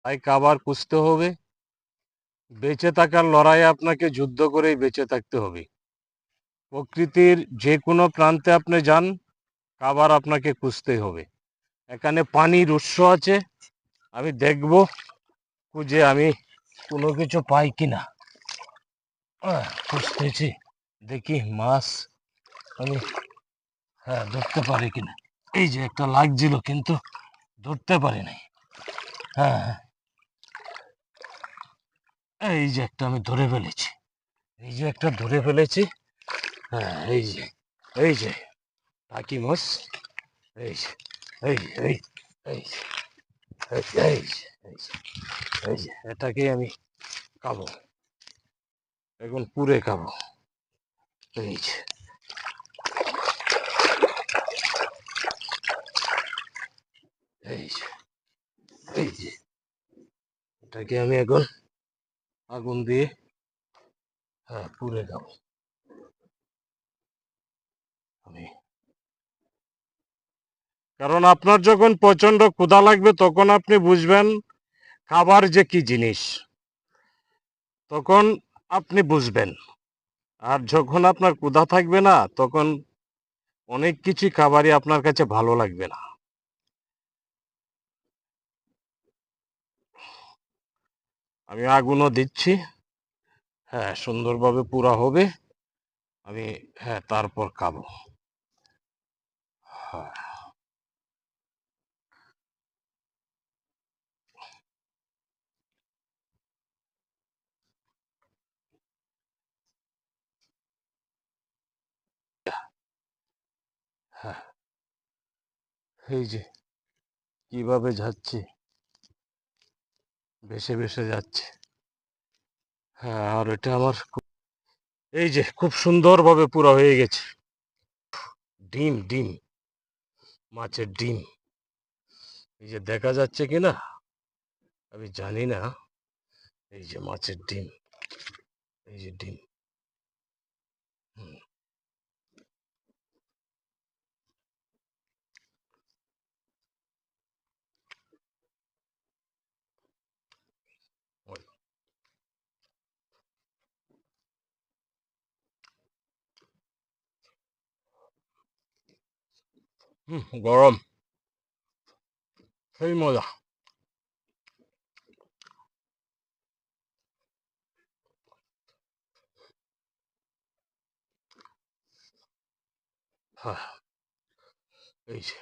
তাই খাবার খুঁজতে হবে। বেঁচে থাকার লড়াইয়ে আপনাকে যুদ্ধ করেই বেঁচে থাকতে হবে। প্রকৃতির যে কোনো প্রান্তে আপনি যান, খাবার আপনাকে খুঁজতেই হবে। এখানে পানির উৎস আছে, আমি দেখব খুঁজে আমি কোনো কিছু পাই কিনা। খুঁজতেছি, দেখি মাছ আমি ধরতে পারি কিনা। এই যে একটা লাগছিল কিন্তু ধরতে পারি নাই। হ্যাঁ, এই যে একটা আমি ধরে ফেলেছি, এই যে একটা ধরে ফেলেছি। হ্যাঁ, এই যে টাকি মাছ। এই যে এই এই এই এই এই এই যে এটাকে আমি খাবো, এখন পুরে খাবো। এই যে এই যে এই যে এটাকে আমি এখন আগুন দিয়ে পুরে খাবো আমি। কারণ আপনার যখন প্রচন্ড ক্ষুধা লাগবে তখন আপনি বুঝবেন খাবার যে কি জিনিস, তখন আপনি বুঝবেন। আর যখন আপনার ক্ষুধা থাকবে না, তখন অনেক কিছুই খাবারই আপনার কাছে ভালো লাগবে না। আমি আগুনও দিচ্ছি, সুন্দরভাবে পুরা হবে। আমি তারপর খাবো। হ্যাঁ, হ্যাঁ, এই যে কিভাবে যাচ্ছে, ভেসে ভেসে যাচ্ছে। আর এটা আমার এই যে খুব সুন্দরভাবে পুরা হয়ে গেছে। ডিম ডিম, মাছের ডিম। এই যে দেখা যাচ্ছে কিনা আমি জানি না। এই যে মাছের ডিম, এই যে ডিম। হুম, ওই, গরম, সেই মজা। হ্যাঁ, এই যে